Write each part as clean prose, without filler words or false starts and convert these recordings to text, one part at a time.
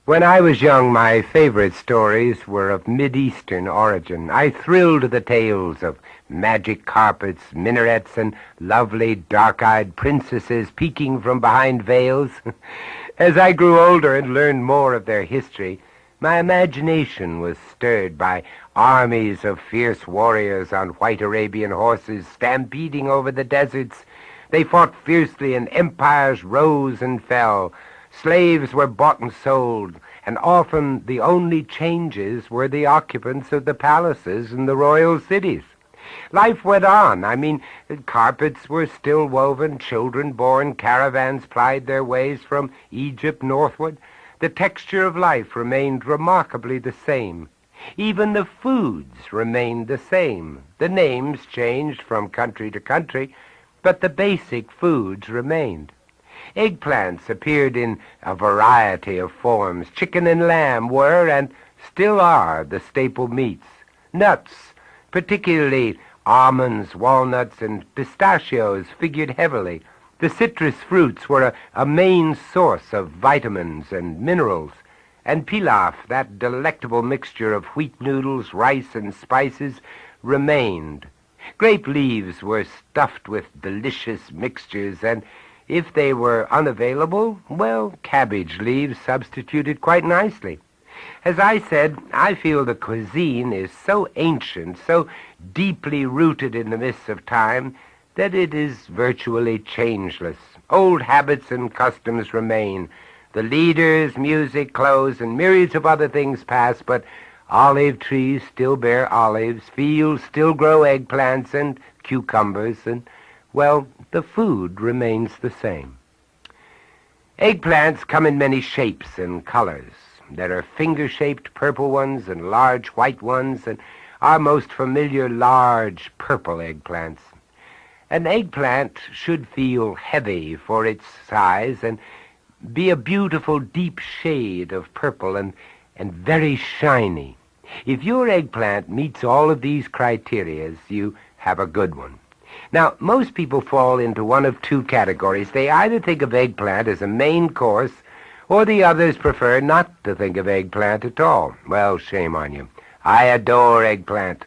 When I was young, my favorite stories were of Mideastern origin. I thrilled to the tales of magic carpets, minarets, and lovely dark-eyed princesses peeking from behind veils. As I grew older and learned more of their history, my imagination was stirred by armies of fierce warriors on white Arabian horses stampeding over the deserts. They fought fiercely, and empires rose and fell. Slaves were bought and sold, and often the only changes were the occupants of the palaces in the royal cities. Life went on. Carpets were still woven, children born, caravans plied their ways from Egypt northward. The texture of life remained remarkably the same. Even the foods remained the same. The names changed from country to country, but the basic foods remained. Eggplants appeared in a variety of forms. Chicken and lamb were, and still are, the staple meats. Nuts, particularly almonds, walnuts, and pistachios, figured heavily. The citrus fruits were a main source of vitamins and minerals. And pilaf, that delectable mixture of wheat noodles, rice, and spices, remained. Grape leaves were stuffed with delicious mixtures, and if they were unavailable, well, cabbage leaves substituted quite nicely. As I said, I feel the cuisine is so ancient, so deeply rooted in the mists of time, that it is virtually changeless. Old habits and customs remain. The leaders, music, clothes, and myriads of other things pass, but olive trees still bear olives, fields still grow eggplants and cucumbers, and, well, the food remains the same. Eggplants come in many shapes and colors. There are finger-shaped purple ones and large white ones, and our most familiar large purple eggplants. An eggplant should feel heavy for its size and be a beautiful deep shade of purple and very shiny. If your eggplant meets all of these criteria, you have a good one. Now, most people fall into one of two categories. They either think of eggplant as a main course, or the others prefer not to think of eggplant at all. Well, shame on you. I adore eggplant.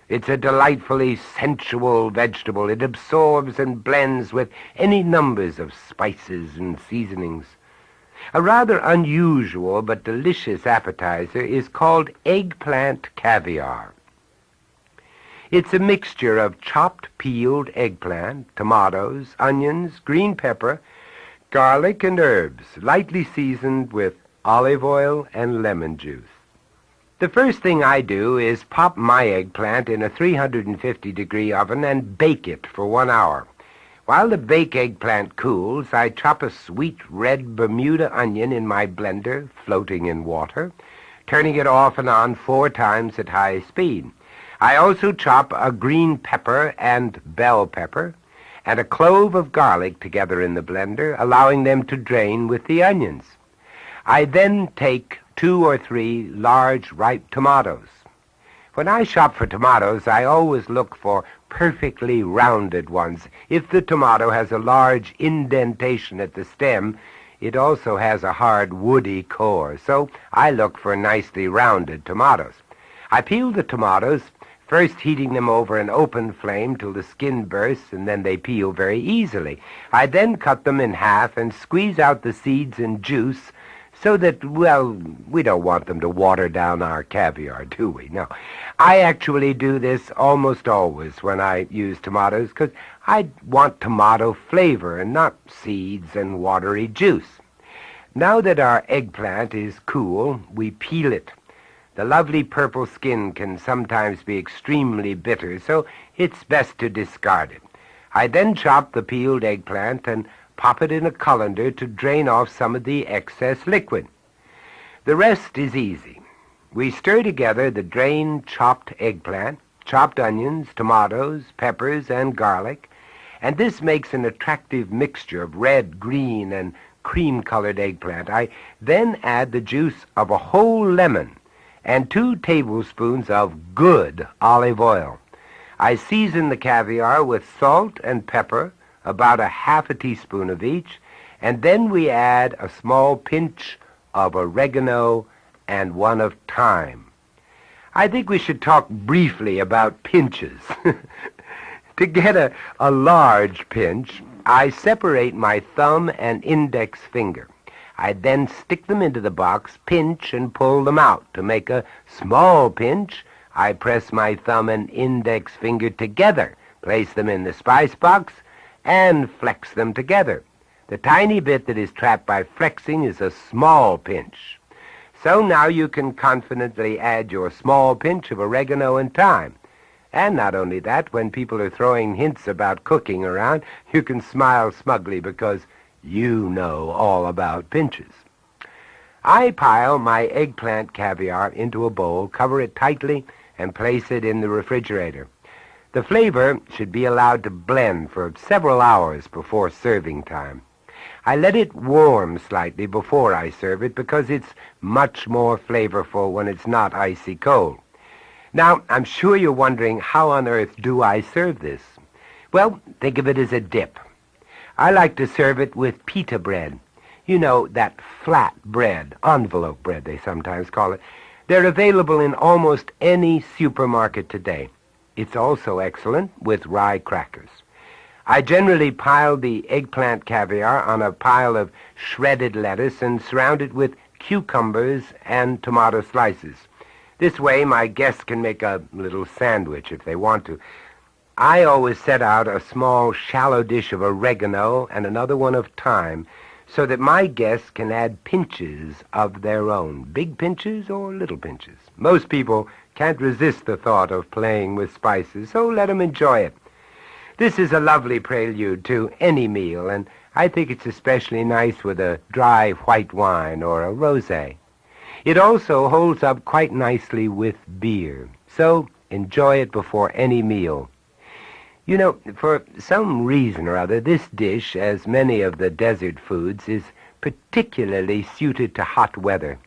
It's a delightfully sensual vegetable. It absorbs and blends with any numbers of spices and seasonings. A rather unusual but delicious appetizer is called eggplant caviar. It's a mixture of chopped peeled eggplant, tomatoes, onions, green pepper, garlic, and herbs, lightly seasoned with olive oil and lemon juice. The first thing I do is pop my eggplant in a 350-degree oven and bake it for 1 hour. While the baked eggplant cools, I chop a sweet red Bermuda onion in my blender, floating in water, turning it off and on 4 times at high speed. I also chop a green pepper and bell pepper and a clove of garlic together in the blender, allowing them to drain with the onions. I then take 2 or 3 large ripe tomatoes. When I shop for tomatoes, I always look for perfectly rounded ones. If the tomato has a large indentation at the stem, it also has a hard woody core, so I look for nicely rounded tomatoes. I peel the tomatoes, first heating them over an open flame till the skin bursts, and then they peel very easily. I then cut them in half and squeeze out the seeds and juice so that, well, we don't want them to water down our caviar, do we? No. I actually do this almost always when I use tomatoes because I want tomato flavor and not seeds and watery juice. Now that our eggplant is cool, we peel it. The lovely purple skin can sometimes be extremely bitter, so it's best to discard it. I then chop the peeled eggplant and pop it in a colander to drain off some of the excess liquid. The rest is easy. We stir together the drained chopped eggplant, chopped onions, tomatoes, peppers, and garlic, and this makes an attractive mixture of red, green, and cream-colored eggplant. I then add the juice of a whole lemon and 2 tablespoons of good olive oil. I season the caviar with salt and pepper, about a half a teaspoon of each, and then we add a small pinch of oregano and one of thyme. I think we should talk briefly about pinches. To get a large pinch, I separate my thumb and index finger. I then stick them into the box, pinch, and pull them out. To make a small pinch, I press my thumb and index finger together, place them in the spice box, and flex them together. The tiny bit that is trapped by flexing is a small pinch. So now you can confidently add your small pinch of oregano and thyme. And not only that, when people are throwing hints about cooking around, you can smile smugly because you know all about pinches. I pile my eggplant caviar into a bowl, cover it tightly, and place it in the refrigerator. The flavor should be allowed to blend for several hours before serving time. I let it warm slightly before I serve it because it's much more flavorful when it's not icy cold. Now, I'm sure you're wondering, how on earth do I serve this? Well, think of it as a dip. I like to serve it with pita bread. You know, that flat bread, envelope bread they sometimes call it. They're available in almost any supermarket today. It's also excellent with rye crackers. I generally pile the eggplant caviar on a pile of shredded lettuce and surround it with cucumbers and tomato slices. This way my guests can make a little sandwich if they want to. I always set out a small shallow dish of oregano and another one of thyme so that my guests can add pinches of their own, big pinches or little pinches. Most people can't resist the thought of playing with spices, so let them enjoy it. This is a lovely prelude to any meal, and I think it's especially nice with a dry white wine or a rosé. It also holds up quite nicely with beer, so enjoy it before any meal. You know, for some reason or other, this dish, as many of the desert foods, is particularly suited to hot weather.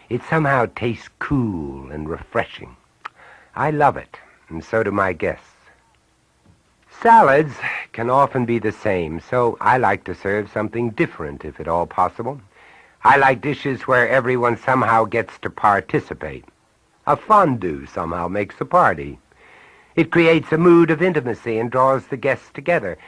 It somehow tastes cool and refreshing. I love it, and so do my guests. Salads can often be the same, so I like to serve something different if at all possible. I like dishes where everyone somehow gets to participate. A fondue somehow makes a party. It creates a mood of intimacy and draws the guests together.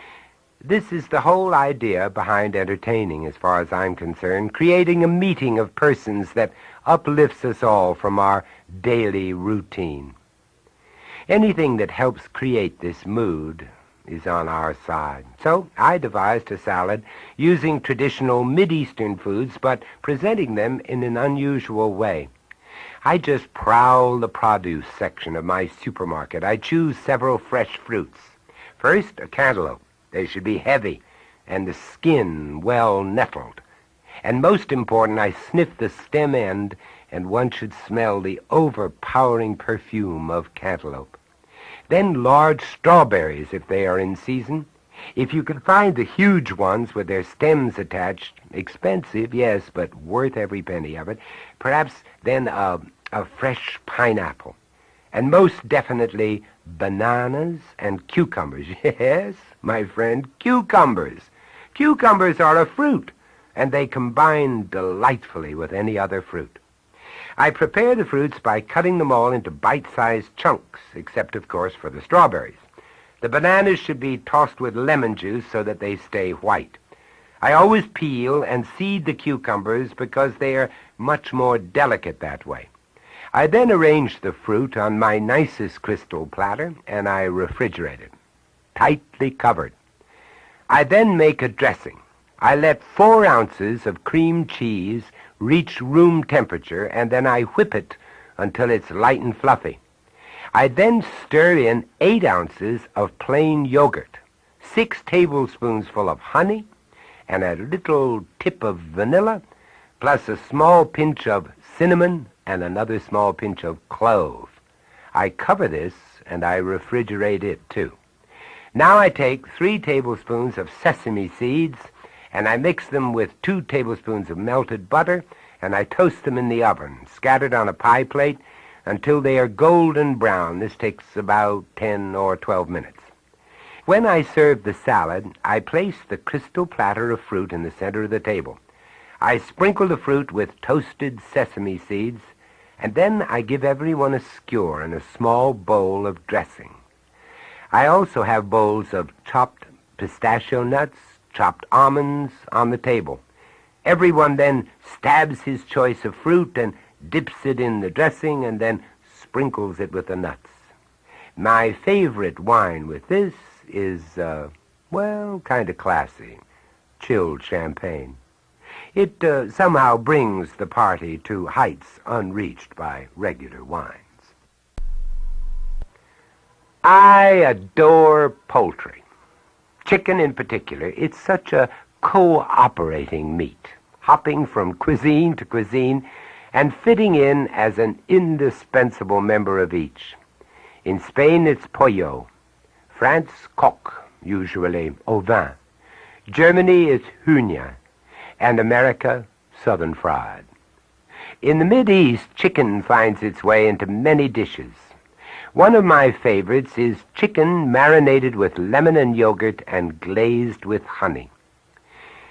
This is the whole idea behind entertaining, as far as I'm concerned, creating a meeting of persons that uplifts us all from our daily routine. Anything that helps create this mood is on our side. So I devised a salad using traditional Mideastern foods, but presenting them in an unusual way. I just prowl the produce section of my supermarket. I choose several fresh fruits. First, a cantaloupe. They should be heavy and the skin well nettled. And most important, I sniff the stem end, and one should smell the overpowering perfume of cantaloupe. Then large strawberries, if they are in season. If you can find the huge ones with their stems attached, expensive, yes, but worth every penny of it, perhaps then a fresh pineapple. And most definitely bananas and cucumbers. Yes, my friend, cucumbers. Cucumbers are a fruit, and they combine delightfully with any other fruit. I prepare the fruits by cutting them all into bite-sized chunks, except, of course, for the strawberries. The bananas should be tossed with lemon juice so that they stay white. I always peel and seed the cucumbers because they are much more delicate that way. I then arrange the fruit on my nicest crystal platter, and I refrigerate it, tightly covered. I then make a dressing. I let 4 ounces of cream cheese reach room temperature, and then I whip it until it's light and fluffy. I then stir in 8 ounces of plain yogurt, 6 tablespoons full of honey, and a little tip of vanilla, plus a small pinch of cinnamon and another small pinch of clove. I cover this, and I refrigerate it too. Now I take 3 tablespoons of sesame seeds, and I mix them with 2 tablespoons of melted butter, and I toast them in the oven, scattered on a pie plate, until they are golden brown. This takes about 10 or 12 minutes. When I serve the salad, I place the crystal platter of fruit in the center of the table. I sprinkle the fruit with toasted sesame seeds, and then I give everyone a skewer and a small bowl of dressing. I also have bowls of chopped pistachio nuts, chopped almonds on the table. Everyone then stabs his choice of fruit and dips it in the dressing and then sprinkles it with the nuts. My favorite wine with this is, kind of classy, chilled champagne. It somehow brings the party to heights unreached by regular wines. I adore poultry. Chicken in particular. It's such a cooperating meat, hopping from cuisine to cuisine and fitting in as an indispensable member of each. In Spain, it's pollo. France, coq, usually au vin. Germany is Hühner, and America, southern fried. In the Mideast, chicken finds its way into many dishes. One of my favorites is chicken marinated with lemon and yogurt and glazed with honey.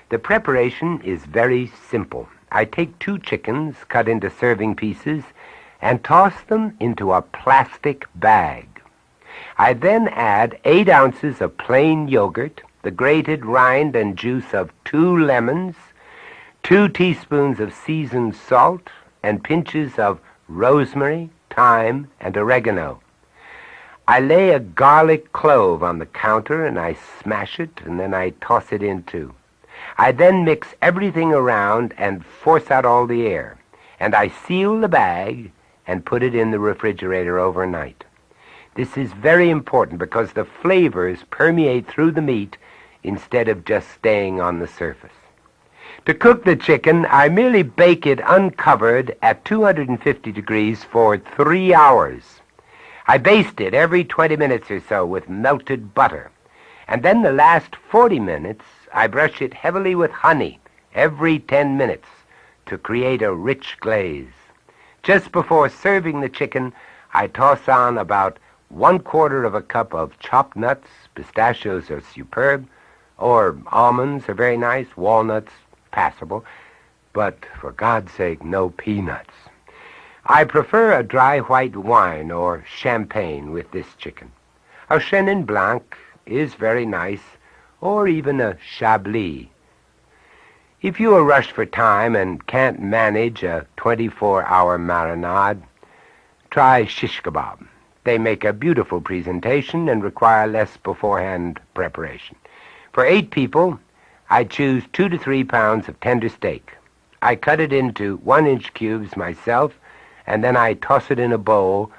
The preparation is very simple. I take 2 chickens cut into serving pieces and toss them into a plastic bag. I then add 8 ounces of plain yogurt, the grated rind and juice of 2 lemons, 2 teaspoons of seasoned salt, and pinches of rosemary, thyme, and oregano. I lay a garlic clove on the counter and I smash it and then I toss it in too. I then mix everything around and force out all the air, and I seal the bag and put it in the refrigerator overnight. This is very important because the flavors permeate through the meat instead of just staying on the surface. To cook the chicken, I merely bake it uncovered at 250 degrees for 3 hours. I baste it every 20 minutes or so with melted butter, and then the last 40 minutes I brush it heavily with honey every 10 minutes to create a rich glaze. Just before serving the chicken, I toss on about 1/4 of a cup of chopped nuts. Pistachios are superb, or almonds are very nice, walnuts passable, but for God's sake, no peanuts. I prefer a dry white wine or champagne with this chicken. A Chenin Blanc is very nice, or even a Chablis. If you are rushed for time and can't manage a 24-hour marinade, try shish kebab. They make a beautiful presentation and require less beforehand preparation. For 8 people, I choose 2 to 3 pounds of tender steak. I cut it into 1-inch cubes myself, and then I toss it in a bowl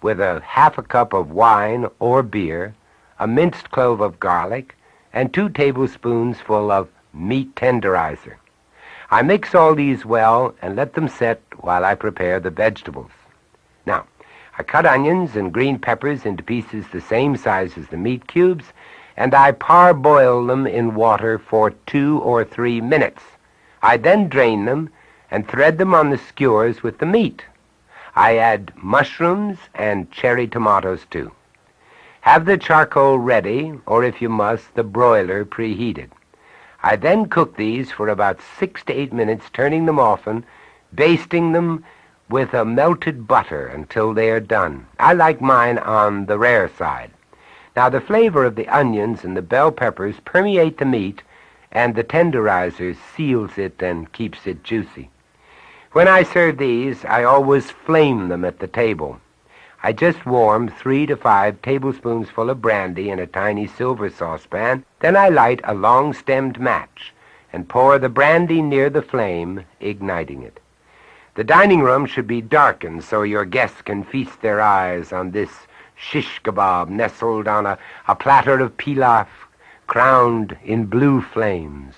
with a 1/2 cup of wine or beer, a minced clove of garlic, and 2 tablespoons full of meat tenderizer. I mix all these well and let them set while I prepare the vegetables. Now, I cut onions and green peppers into pieces the same size as the meat cubes, and I parboil them in water for 2 or 3 minutes. I then drain them and thread them on the skewers with the meat. I add mushrooms and cherry tomatoes too. Have the charcoal ready, or if you must, the broiler preheated. I then cook these for about 6 to 8 minutes, turning them often, basting them with a melted butter until they are done. I like mine on the rare side. Now, the flavor of the onions and the bell peppers permeate the meat, and the tenderizer seals it and keeps it juicy. When I serve these, I always flame them at the table. I just warm 3 to 5 tablespoons full of brandy in a tiny silver saucepan. Then I light a long-stemmed match and pour the brandy near the flame, igniting it. The dining room should be darkened so your guests can feast their eyes on this shish kebab nestled on a platter of pilaf crowned in blue flames.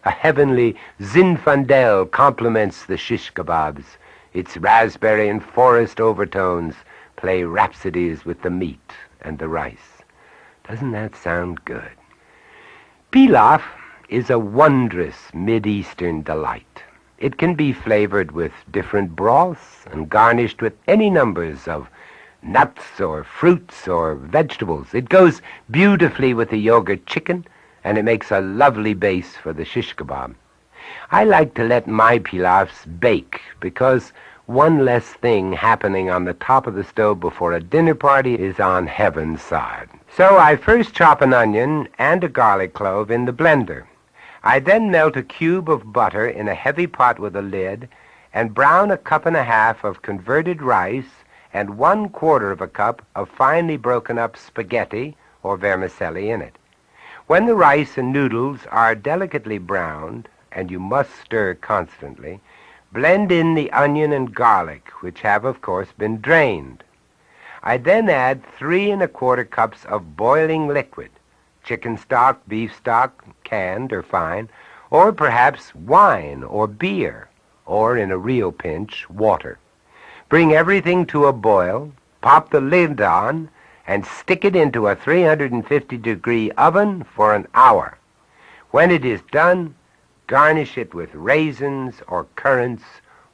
A heavenly zinfandel complements the shish kebabs. Its raspberry and forest overtones play rhapsodies with the meat and the rice. Doesn't that sound good? Pilaf is a wondrous Mideastern delight. It can be flavored with different broths and garnished with any numbers of nuts or fruits or vegetables. It goes beautifully with the yogurt chicken, and it makes a lovely base for the shish kebab. I like to let my pilafs bake because one less thing happening on the top of the stove before a dinner party is on heaven's side. So I first chop an onion and a garlic clove in the blender. I then melt a cube of butter in a heavy pot with a lid and brown a cup and a half of converted rice and 1/4 of a cup of finely broken up spaghetti or vermicelli in it. When the rice and noodles are delicately browned, and you must stir constantly, blend in the onion and garlic, which have, of course, been drained. I then add 3 1/4 cups of boiling liquid, chicken stock, beef stock, canned or fine, or perhaps wine or beer, or in a real pinch, water. Bring everything to a boil, pop the lid on, and stick it into a 350-degree oven for an hour. When it is done, garnish it with raisins or currants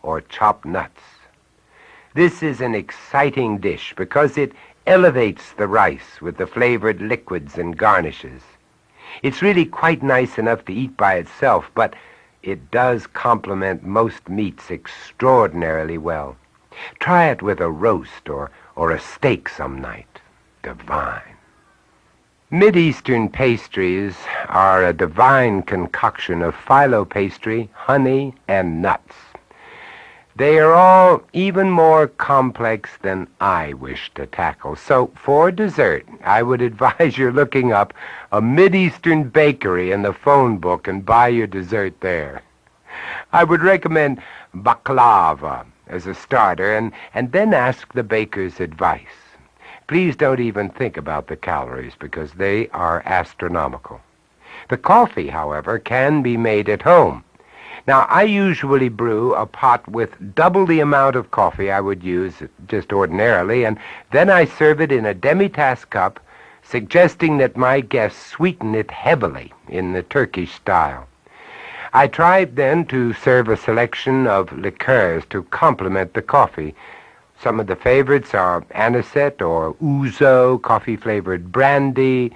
or chopped nuts. This is an exciting dish because it elevates the rice with the flavored liquids and garnishes. It's really quite nice enough to eat by itself, but it does complement most meats extraordinarily well. Try it with a roast or a steak some night. Divine. Mideastern pastries are a divine concoction of phyllo pastry, honey, and nuts. They are all even more complex than I wish to tackle. So for dessert, I would advise you looking up a Mideastern bakery in the phone book and buy your dessert there. I would recommend baklava as a starter and then ask the baker's advice. Please don't even think about the calories because they are astronomical. The coffee, however, can be made at home. Now, I usually brew a pot with double the amount of coffee I would use just ordinarily, and then I serve it in a demi-tasse cup, suggesting that my guests sweeten it heavily in the Turkish style. I try then to serve a selection of liqueurs to complement the coffee. Some of the favorites are anisette or ouzo, coffee-flavored brandy,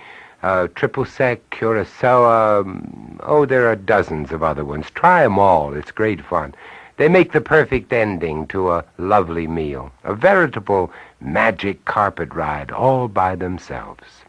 triple sec, curacao. There are dozens of other ones. Try them all. It's great fun. They make the perfect ending to a lovely meal, a veritable magic carpet ride all by themselves.